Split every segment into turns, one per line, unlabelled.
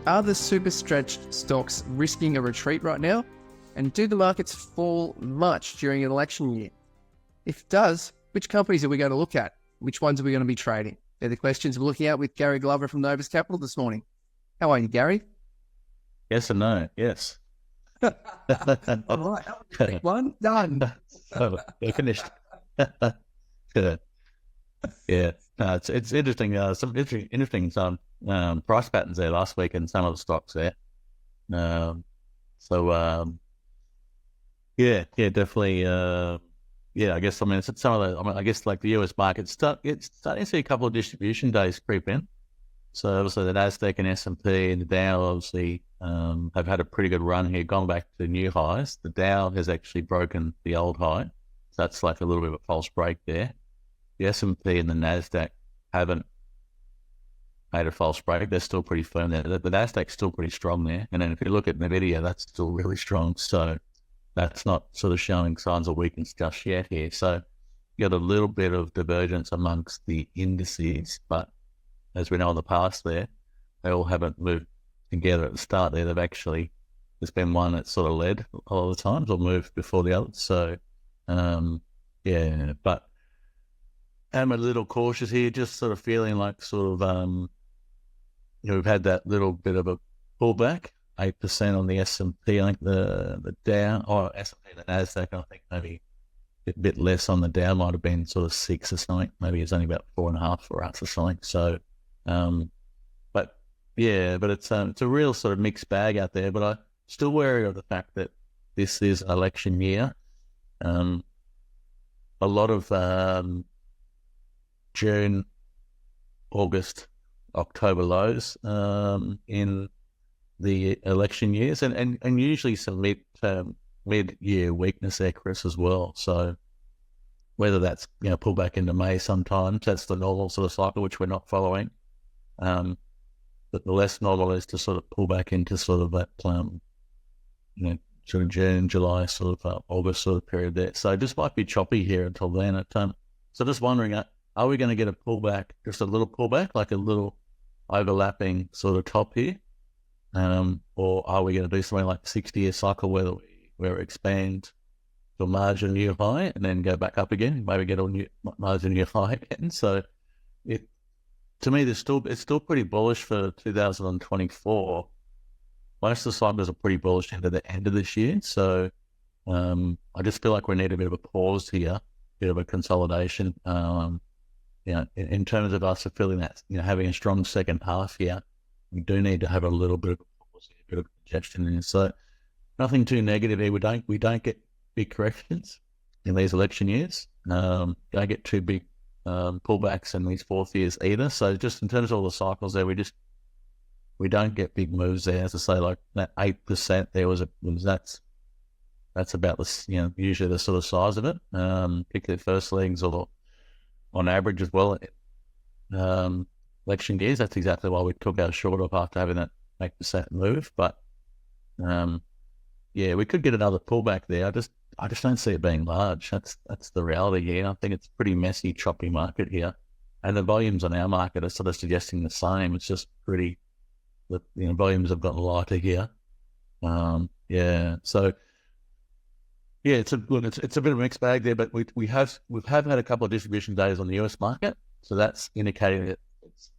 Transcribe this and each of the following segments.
Are the super stretched stocks risking a retreat right now? And do the markets fall much during an election year? If it does, which companies are we going to look at? Which ones are we going to be trading? They're the questions we're looking at with Gary Glover from Novus Capital this morning. How are you, Gary?
Yes and no, yes.
All right, one done.
We're finished. Good. Yeah, no, it's interesting. Some interesting price patterns there last week in some of the stocks there. Yeah, definitely. I guess it's some of the. I guess like the US market, it's starting to see a couple of distribution days creep in. So obviously the Nasdaq and S&P and the Dow obviously have had a pretty good run here, gone back to new highs. The Dow has actually broken the old high, so that's like a little bit of a false break there. The S&P and the Nasdaq haven't made a false break. They're still pretty firm there. The Nasdaq's still pretty strong there. And then if you look at NVIDIA, that's still really strong. So that's not sort of showing signs of weakness just yet here. So you got a little bit of divergence amongst the indices, but as we know in the past there, they all haven't moved together at the start there. There's been one that's sort of led a lot of the times or moved before the other. So, but I'm a little cautious here, just sort of feeling like we've had that little bit of a pullback, 8% on the S&P. I think the Dow, or S&P, the Nasdaq, I think maybe a bit less on the Dow, might have been sort of 6 or something. Maybe it's only about 4.5 for us or something. So, but it's a real sort of mixed bag out there. But I'm still wary of the fact that this is election year. A lot of June, August, October lows in the election years, and usually some mid-year weakness there, Chris, as well. So whether that's pull back into May sometimes, that's the normal sort of cycle which we're not following. But the less normal is to sort of pull back into sort of that sort of June, July, sort of August sort of period there. So it just might be choppy here until then. So just wondering, are we going to get a pullback, just a little pullback, like a little overlapping sort of top here? Or are we going to do something like the 60-year cycle where we expand to a margin new high and then go back up again, maybe get a new margin new high again? So to me, it's still pretty bullish for 2024. Most of the cycles are pretty bullish into the end of this year. So I just feel like we need a bit of a pause here, a bit of a consolidation. In terms of us feeling that, having a strong second half here, we do need to have a little bit of a bit of rejection in. So nothing too negative here. We don't get big corrections in these election years. Don't get too big pullbacks in these fourth years either. So just in terms of all the cycles there, we don't get big moves there. As I say, like that 8% there that's about the usually the sort of size of it. Particularly first legs or on average as well. Election years, that's exactly why we took our short off after having that 8% move. But we could get another pullback there. I just don't see it being large. That's the reality here. I think it's a pretty messy, choppy market here, and the volumes on our market are sort of suggesting the same. It's just volumes have gotten lighter here. So it's a bit of a mixed bag there, but we've had a couple of distribution days on the US market, so that's indicating that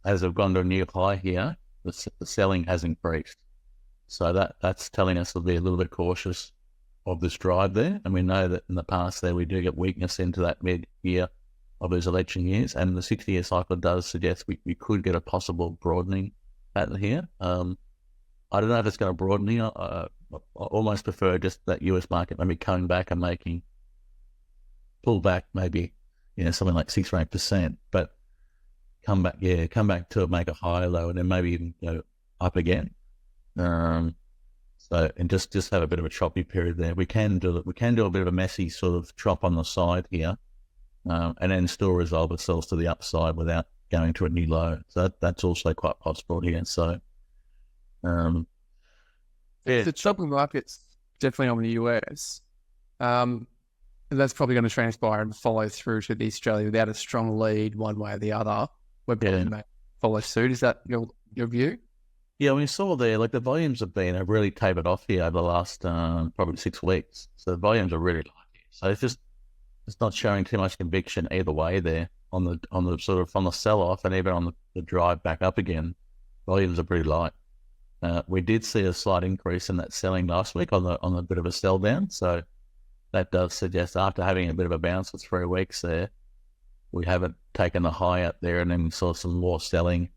as we've gone to a new high here, the selling has increased. So that's telling us to be a little bit cautious of this drive there, and we know that in the past there we do get weakness into that mid-year of those election years, and the 60-year cycle does suggest we could get a possible broadening pattern here. I don't know if it's going to broaden. I almost prefer just that US market maybe coming back and making pull back maybe something like 6 or 8%, but come back to make a higher low and then maybe even go up again. And just have a bit of a choppy period there. We can do a bit of a messy sort of chop on the side here, and then still resolve ourselves to the upside without going to a new low. So that's also quite possible here. So,
the choppy market's definitely on the US. And that's probably going to transpire and follow through to the Australia without a strong lead one way or the other. We're probably going to follow suit. Is that your view?
Yeah, we saw there, like the volumes have really tapered off here over the last probably 6 weeks. So the volumes are really light here. So it's not showing too much conviction either way there on the sort of from the sell off and even on the drive back up again. Volumes are pretty light. We did see a slight increase in that selling last week on a bit of a sell down. So that does suggest after having a bit of a bounce for 3 weeks there, we haven't taken the high out there, and then we saw some more selling,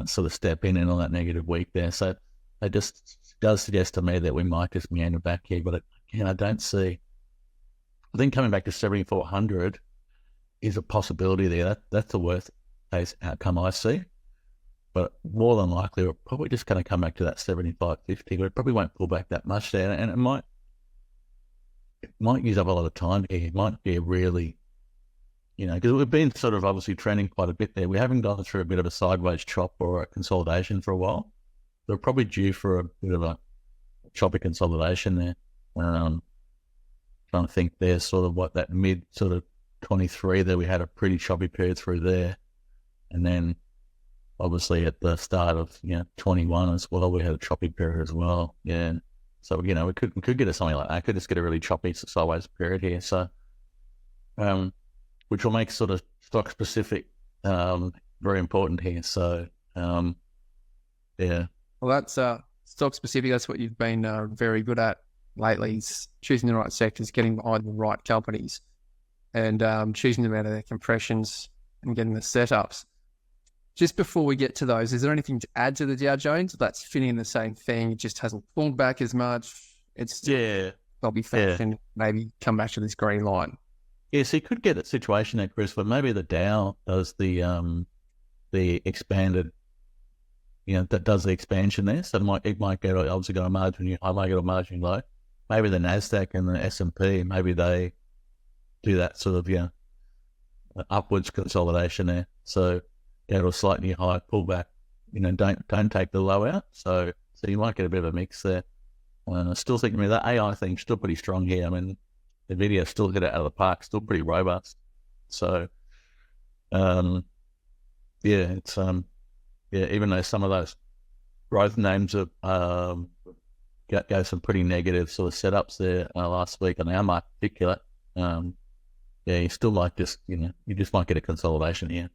sort of step in and on that negative week there. So it just does suggest to me that we might just meander back here. But again, I don't see. I think coming back to 7,400 is a possibility there. That's the worst case outcome I see. But more than likely, we're probably just going to come back to that 75.50. But it probably won't pull back that much there, and it might use up a lot of time here. It might be a really, because we've been sort of obviously trending quite a bit there. We haven't gone through a bit of a sideways chop or a consolidation for a while. We're probably due for a bit of a choppy consolidation there. Trying to think there's sort of what that mid sort of 23 there, we had a pretty choppy period through there. And then obviously at the start of 21 as well, we had a choppy period as well. Yeah. So, we could get something like that. Could just get a really choppy sideways period here. So, which will make sort of stock specific very important here. So, yeah.
Well, that's stock specific. That's what you've been very good at lately, is choosing the right sectors, getting behind the right companies, and choosing them out of their compressions and getting the setups. Just before we get to those, is there anything to add to the Dow Jones that's fitting in the same thing? It just hasn't pulled back as much. It's probably fashion, maybe come back to this green line.
Yeah, so you could get a situation there, Chris, where maybe the Dow does the expanded, that does the expansion there. So it might get obviously got a margin. I might get a margin low. Maybe the Nasdaq and the S&P, maybe they do that sort of upwards consolidation there. So it'll slightly higher pullback. Don't take the low out. So you might get a bit of a mix there. I still think that AI thing's still pretty strong here. I mean, NVIDIA still hit it out of the park, still pretty robust. So, it's even though some of those growth names have go some pretty negative sort of setups there last week on our market in particular. You still might just you just might get a consolidation here.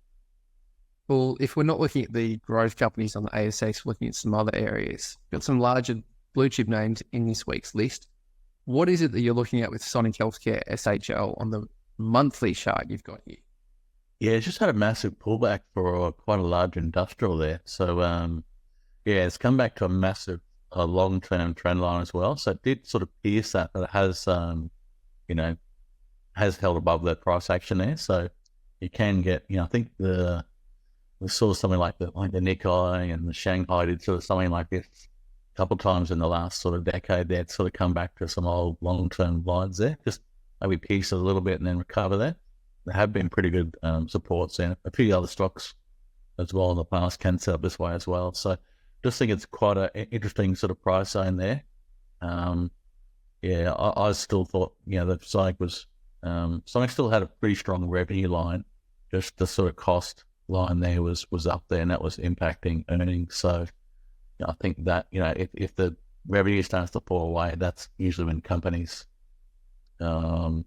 Well, if we're not looking at the growth companies on the ASX, we're looking at some other areas. We've got some larger blue chip names in this week's list. What is it that you're looking at with Sonic Healthcare, SHL, on the monthly chart you've got here?
Yeah, it's just had a massive pullback for quite a large industrial there. So, it's come back to a massive long-term trend line as well. So it did sort of pierce that, but it has, has held above that price action there. So you can get, I think we saw something like the Nikkei and the Shanghai did sort of something like this a couple of times in the last sort of decade. They'd sort of come back to some old long-term lines there, just maybe piece it a little bit and then recover there. There have been pretty good supports there. A few other stocks as well in the past can set up this way as well. So just think it's quite an interesting sort of price zone there. I still thought, that Sonic was, Sonic still had a pretty strong revenue line. Just the sort of cost line there was up there, and that was impacting earnings. So I think that, if the revenue starts to fall away, that's usually when companies are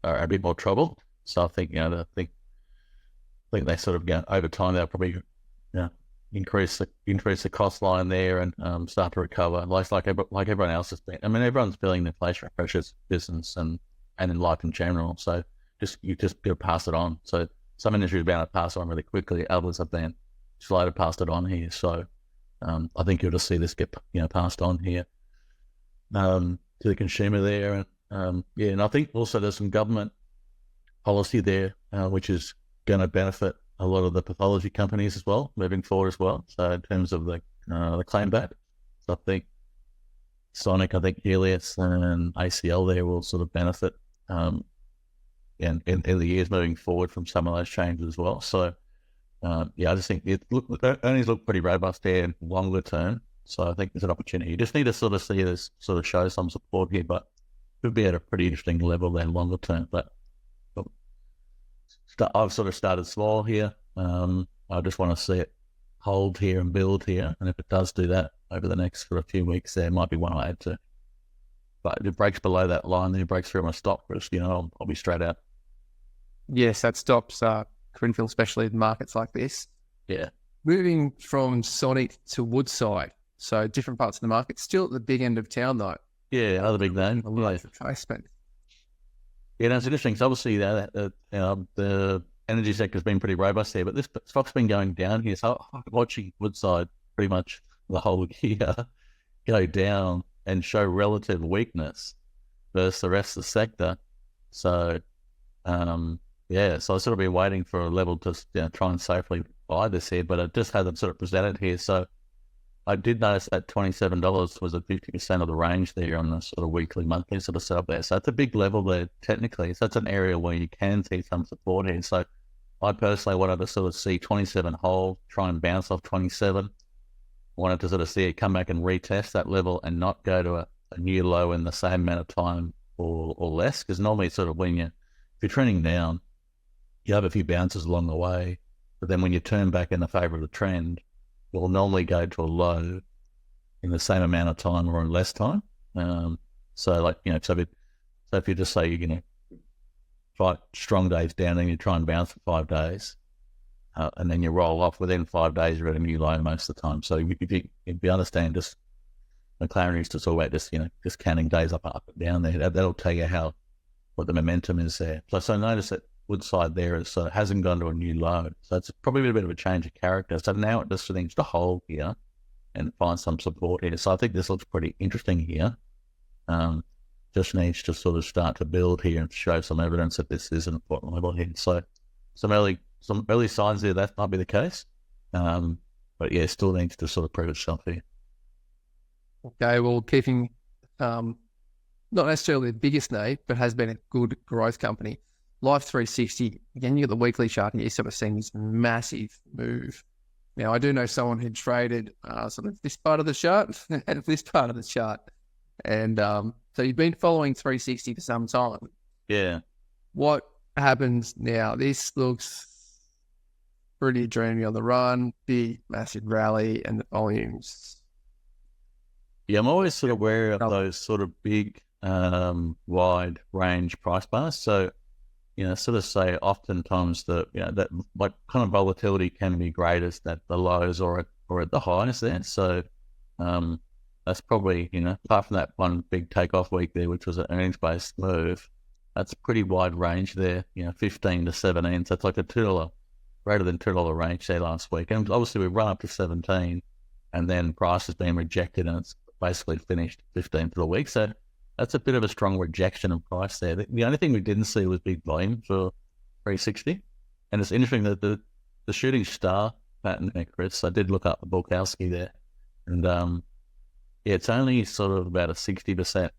a bit more trouble. So I think, I think they sort of, over time, they'll probably, increase the cost line there and start to recover. Like everyone else has been. I mean, everyone's feeling the inflation pressures, business and in life in general. So you just got to pass it on. So some industries are bound to pass it on really quickly. Others have been slow to pass it on here. So I think you'll just see this get passed on here to the consumer there. And I think also there's some government policy there, which is going to benefit a lot of the pathology companies as well, moving forward as well. So in terms of the claim back, so I think Sonic, I think Helios and ACL there will sort of benefit in the years moving forward from some of those changes as well. So I just think earnings look pretty robust there longer term. So I think there's an opportunity. You just need to sort of see this sort of show some support here, but could be at a pretty interesting level there longer term. But I've sort of started small here. I just want to see it hold here and build here. And if it does do that over the next for a few weeks, there might be one I add to. But if it breaks below that line, then it breaks through my stop risk, I'll be straight out.
Yes, that stops Greenfield, especially in markets like this.
Yeah.
Moving from Sonic to Woodside, so different parts of the market, still at the big end of town though.
Yeah, another big name.
Retracement.
Yeah, that's interesting. So obviously, the energy sector's been pretty robust here, but this stock's been going down here. So I'm watching Woodside pretty much the whole year go down and show relative weakness versus the rest of the sector. So, so I've sort of been waiting for a level to try and safely buy this here, but it just hasn't sort of presented here. So I did notice that $27 was at 50% of the range there on the sort of weekly, monthly sort of setup there. So it's a big level there technically. So that's an area where you can see some support here. So I personally wanted to sort of see 27 hold, try and bounce off 27. Wanted to sort of see it come back and retest that level and not go to a new low in the same amount of time or less. Because normally sort of if you're trending down, you have a few bounces along the way. But then when you turn back in the favour of the trend, you'll normally go to a low in the same amount of time or in less time. So if you just say you're going to fight strong days down and you try and bounce for 5 days, and then you roll off within 5 days, you're at a new low most of the time. So if you understand, just McLaren used to talk about just counting days up and down there. That'll tell you what the momentum is there. So notice that Woodside there hasn't gone to a new low. So it's probably a bit of a change of character. So now it just needs to hold here and find some support here. So I think this looks pretty interesting here. Just needs to sort of start to build here and show some evidence that this is an important level here. So some early signs there that might be the case. But yeah, still needs to sort of prove itself here.
Okay, well, keeping not necessarily the biggest name, but has been a good growth company. Life 360, again, you got the weekly chart and you're sort of seeing this massive move. Now, I do know someone who traded sort of this part of the chart and this part of the chart. And so you've been following 360 for some time.
Yeah.
What happens now? This looks pretty dreamy on the run, big, massive rally, and the volumes.
Yeah, I'm always sort of wary of those sort of big, wide range price bars. So, sort of say oftentimes that like kind of volatility can be greatest at the lows or at the highs there. So that's probably, apart from that one big takeoff week there, which was an earnings-based move, that's a pretty wide range there, 15 to 17. So it's like a greater than $2 range there last week. And obviously we run up to 17 and then price has been rejected and it's basically finished 15 for the week. So that's a bit of a strong rejection of price there. The only thing we didn't see was big volume for 360. And it's interesting that the shooting star pattern there, Chris, I did look up the Bulkowski there. And it's only sort of about a 60%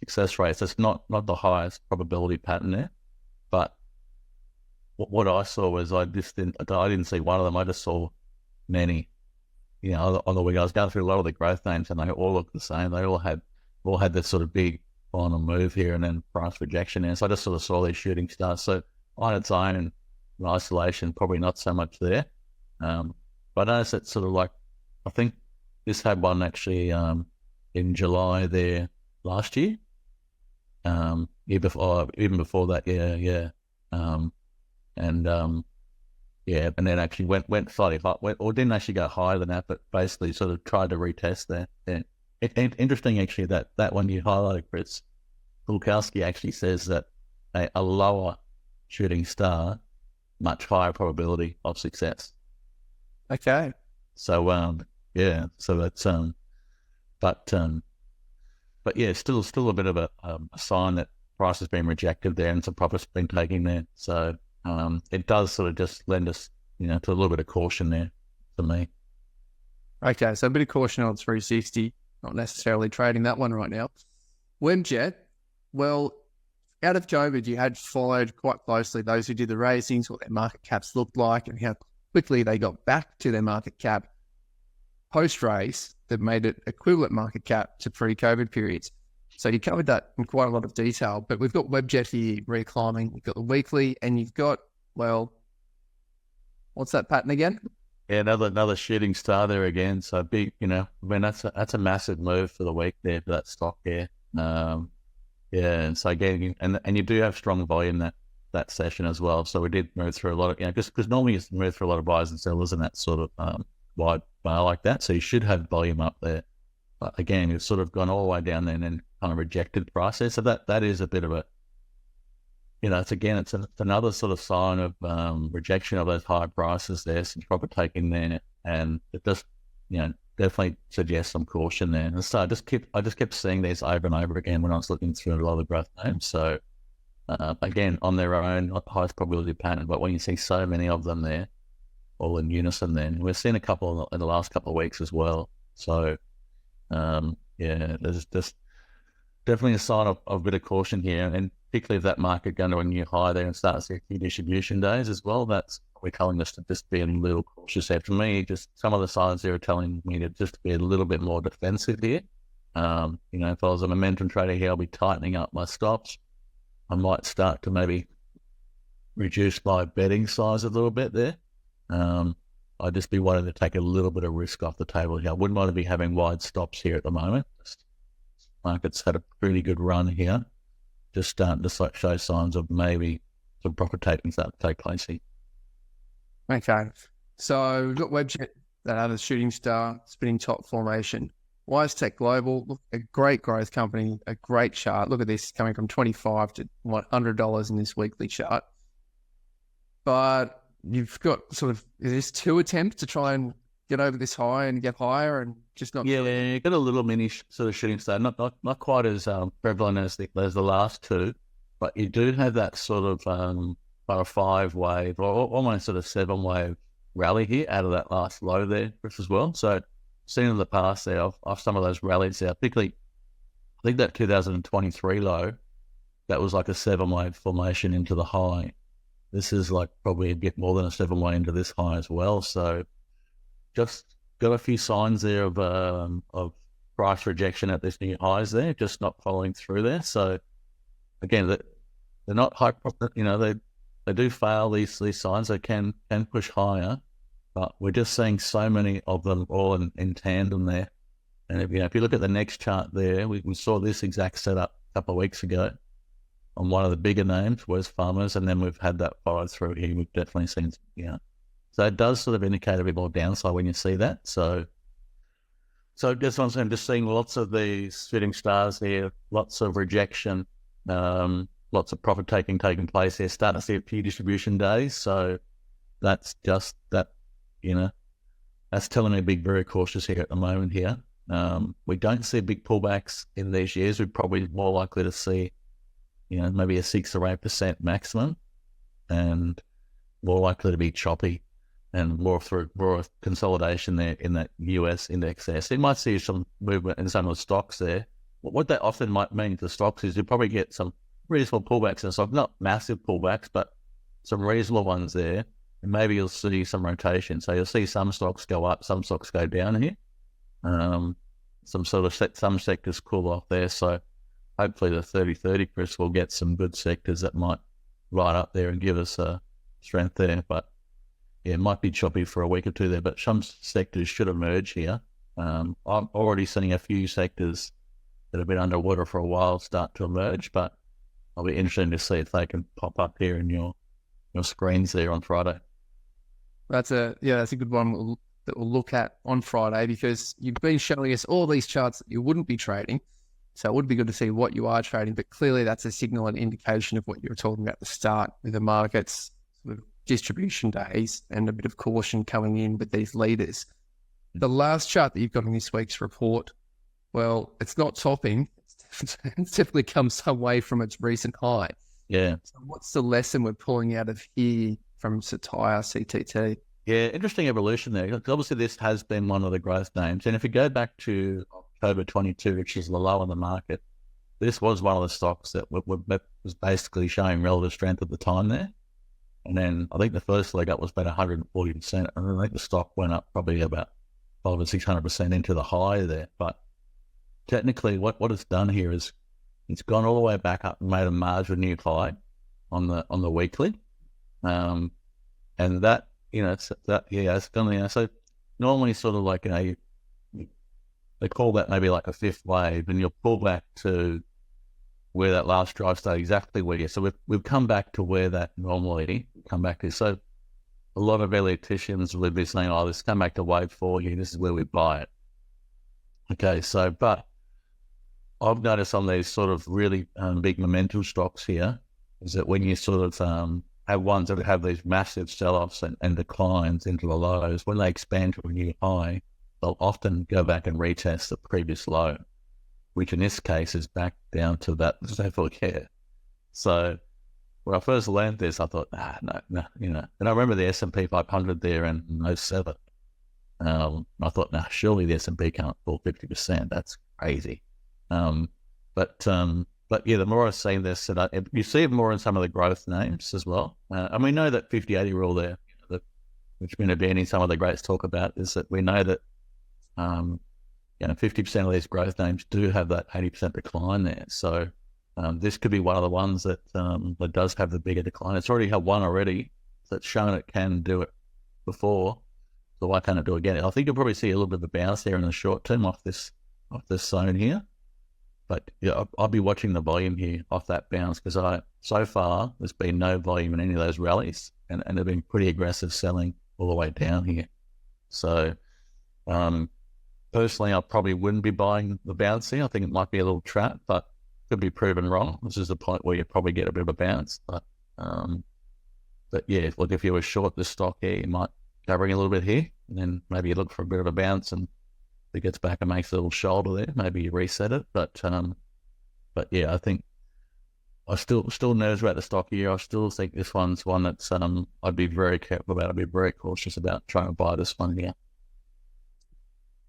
success rate. So it's not the highest probability pattern there. But what I saw was I didn't see one of them. I just saw many. On the week I was going through a lot of the growth names and they all looked the same. They all had this sort of big final move here and then price rejection there. So I just sort of saw these shooting stars. So on its own and in isolation, probably not so much there. But I noticed that sort of like, I think this had one actually in July there last year. Even before that, yeah. And then actually went slightly high, or didn't actually go higher than that, but basically sort of tried to retest there. Yeah. Interesting actually that one you highlighted, Chris. Bulkowski actually says that a lower shooting star, much higher probability of success.
Okay.
So so that's but yeah, still a bit of a sign that price has been rejected there and some profits been taken there. So it does sort of just lend us, to a little bit of caution there for me.
Okay, so a bit of caution on 360, not necessarily trading that one right now. Webjet, well, out of COVID, you had followed quite closely those who did the raisings, what their market caps looked like, and how quickly they got back to their market cap post-raise that made it equivalent market cap to pre-COVID periods. So you covered that in quite a lot of detail, but we've got Webjet here reclimbing. You've got the weekly and you've got, well, What's that pattern again?
Yeah, another shooting star there again. So big, that's a massive move for the week there for that stock there. Yeah, and so again, and you do have strong volume that session as well. So we did move through a lot of, because normally you move through a lot of buyers and sellers in that sort of wide bar like that. So you should have volume up there. But again, it's sort of gone all the way down there and then kind of rejected the price there. So that is a bit of a, it's another sort of sign of rejection of those high prices there, some profit taking there, and it does, definitely suggests some caution there. And so I just kept seeing these over and over again when I was looking through a lot of the growth names. So again, on their own, not the highest probability pattern, but when you see so many of them there, all in unison, then we've seen a couple in the last couple of weeks as well. So there's just definitely a sign of a bit of caution here, and particularly if that market going to a new high there and start to see a few distribution days as well, we're telling us to just be a little cautious there. For me, just some of the signs there are telling me to just be a little bit more defensive here. If I was a momentum trader here, I'll be tightening up my stops. I might start to maybe reduce my betting size a little bit there. I'd just be wanting to take a little bit of risk off the table here. I wouldn't want to be having wide stops here at the moment. Market's had a pretty good run here. Just starting to show signs of maybe some profit taking start to take place here.
Okay. So we've got Webjet, that other shooting star, spinning top formation. WiseTech Global, look, a great growth company, a great chart. Look at this, coming from $25 to $100 in this weekly chart. But you've got sort of, is this 2 attempts to try and get over this high and get higher and just not?
Yeah, you got a little mini sort of shooting star, not quite as prevalent as the last two, but you do have that sort of about a 5-wave or almost sort of 7-wave rally here out of that last low there, Chris, as well. So seen in the past there of some of those rallies there, particularly I think that 2023 low, that was like a 7-wave formation into the high. This is like probably a bit more than a 7-wave into this high as well. So just got a few signs there of price rejection at this new highs there, just not following through there. So again, they're not high, they do fail these signs. They can push higher, but we're just seeing so many of them all in tandem there. And if you look at the next chart there, we saw this exact setup a couple of weeks ago on one of the bigger names, WES Farmers, and then we've had that follow through here. We've definitely seen, So it does sort of indicate a bit more downside when you see that. So just what I'm saying, just seeing lots of these shooting stars here, lots of rejection, lots of profit taking place here, starting to see a few distribution days. So that's just that, that's telling me to be very cautious here at the moment here. We don't see big pullbacks in these years. We're probably more likely to see, maybe a 6 or 8% maximum, and more likely to be choppy and more consolidation there in that US index there. So you might see some movement in some of the stocks there. What that often might mean for stocks is you probably get some reasonable pullbacks in stock, not massive pullbacks, but some reasonable ones there. And maybe you'll see some rotation. So you'll see some stocks go up, some stocks go down here. Some sectors cool off there. So hopefully the 30-30, Chris, will get some good sectors that might light up there and give us a strength there. But yeah, it might be choppy for a week or two there, but some sectors should emerge here. I'm already seeing a few sectors that have been underwater for a while start to emerge, but I'll be interested to see if they can pop up here in your screens there on Friday.
That's a good one that we'll look at on Friday, because you've been showing us all these charts that you wouldn't be trading. So it would be good to see what you are trading, but clearly that's a signal and indication of what you were talking about at the start with the markets, sort of distribution days and a bit of caution coming in with these leaders. The last chart that you've got in this week's report, well, it's not topping. It's definitely come some way from its recent high.
Yeah.
So what's the lesson we're pulling out of here from Satire CTT?
Yeah, interesting evolution there. Obviously, this has been one of the growth names. And if you go back to October 22, which is the low in the market, this was one of the stocks that was basically showing relative strength at the time there. And then I think the first leg up was about 140%. And I think the stock went up probably about 500 or 600% into the high there. But technically, what it's done here is it's gone all the way back up and made a marginal new high on the weekly. And that it's that, yeah, it's done, so normally sort of like, they call that maybe like a fifth wave, and you'll pull back to where that last drive started, exactly where you. So we've come back to where that normally come back to. So a lot of electricians will be saying, "Oh, this come back to wave 4 here. This is where we buy it." Okay, so but I've noticed on these sort of really big momentum stocks here is that when you sort of have ones that have these massive sell-offs and declines into the lows, when they expand to a new high, they'll often go back and retest the previous low, which in this case is back down to that level here. So when I first learned this, I thought, no, And I remember the S&P 500 there in 2007. I thought, surely the S&P can't fall 50%. That's crazy. But yeah, the more I've seen this, and you see it more in some of the growth names as well. And we know that 50-80 rule there, which Benny, some of the greats talk about, is that we know that 50% of these growth names do have that 80% decline there. So this could be one of the ones that does have the bigger decline. It's already had one already that's shown it can do it before. So why can't it do it again? I think you'll probably see a little bit of a bounce here in the short term off this zone here. But yeah, I'll be watching the volume here off that bounce, because so far there's been no volume in any of those rallies, and they've been pretty aggressive selling all the way down here. So personally, I probably wouldn't be buying the bounce here. I think it might be a little trap, but could be proven wrong. This is the point where you probably get a bit of a bounce. But yeah, look, if you were short this stock here, you might covering a little bit here, and then maybe you look for a bit of a bounce, and if it gets back and makes a little shoulder there, maybe you reset it. But yeah, I think I still nervous about the stock here. I still think this one's one that's I'd be very careful about. I'd be very cautious about trying to buy this one here.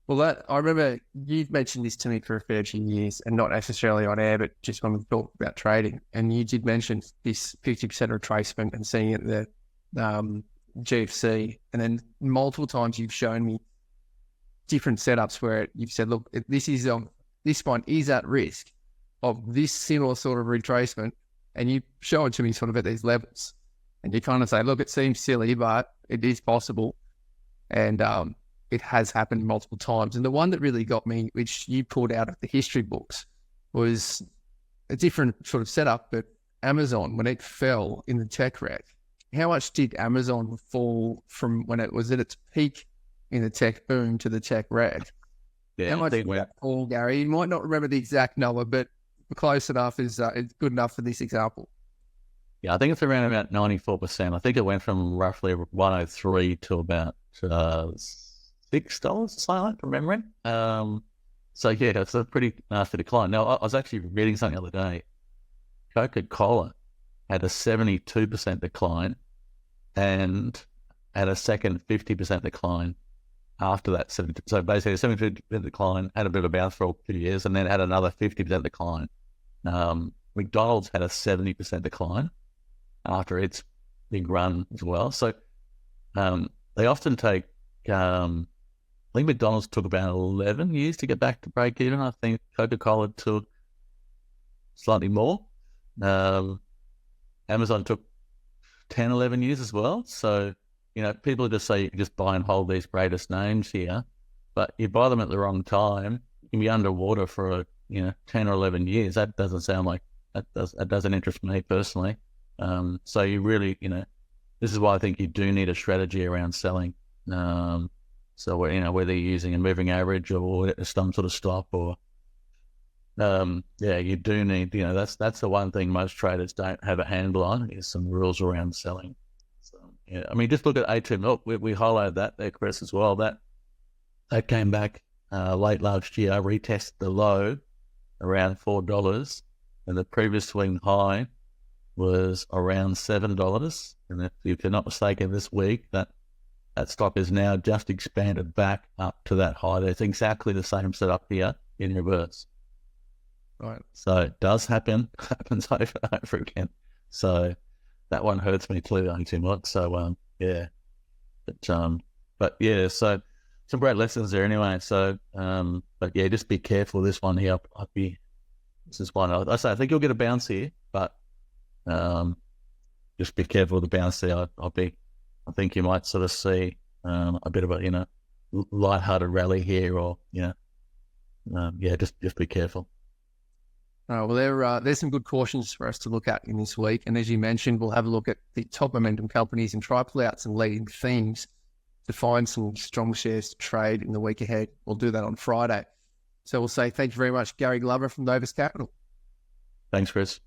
Well, I remember you've mentioned this to me for a fair few years, and not necessarily on air, but just when we talked about trading. And you did mention this 50% retracement and seeing it at the GFC, and then multiple times you've shown me different setups where you've said, look, this one is at risk of this similar sort of retracement, and you show it to me sort of at these levels, and you kind of say, look, it seems silly, but it is possible, and it has happened multiple times. And the one that really got me, which you pulled out of the history books, was a different sort of setup, but Amazon, when it fell in the tech wreck, how much did Amazon fall from when it was at its peak in the tech boom to the tech wreck?
Yeah,
how much did that fall, Gary? You might not remember the exact number, but close enough is good enough for this example.
Yeah, I think it's around about 94%. I think it went from roughly 103 to about $6, something like that, from memory. So yeah, it's a pretty nasty decline. Now, I was actually reading something the other day. Coca-Cola had a 72% decline and had a second 50% decline after that. So basically, a 72% decline, had a bit of a bounce for a few years, and then had another 50% decline. McDonald's had a 70% decline after its big run as well. So they often take, I think McDonald's took about 11 years to get back to break even. I think Coca-Cola took slightly more. Amazon took 10, 11 years as well. So, people just say you can just buy and hold these greatest names here, but you buy them at the wrong time, you can be underwater for 10 or 11 years. That doesn't sound like, that doesn't interest me personally. So you really, this is why I think you do need a strategy around selling. So, whether you're using a moving average or some sort of stop, or you do need, that's the one thing most traders don't have a handle on, is some rules around selling. So, yeah, I mean, just look at A2 milk. We highlighted that there, Chris, as well. That came back late last year, retested the low around $4, and the previous swing high was around $7. And if you're not mistaken, this week that stock is now just expanded back up to that high. There's exactly the same setup here in reverse.
Right.
So it does happens over and over again. So that one hurts me clearly too much. So yeah, but yeah, so some great lessons there anyway. So but yeah, just be careful. This one here, this is one I say I think you'll get a bounce here, but just be careful with the bounce there. I'll be I think you might sort of see a bit of a, lighthearted rally here, or, just be careful.
There's some good cautions for us to look at in this week. And as you mentioned, we'll have a look at the top momentum companies and try pull out some leading themes to find some strong shares to trade in the week ahead. We'll do that on Friday. So we'll say thank you very much, Gary Glover from Novus Capital.
Thanks, Chris.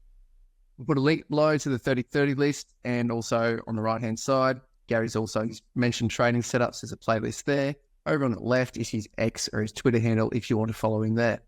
We'll put a link below to the 30/30 list, and also on the right-hand side, Gary's also mentioned trading setups. There's a playlist there. Over on the left is his X or his Twitter handle if you want to follow him there.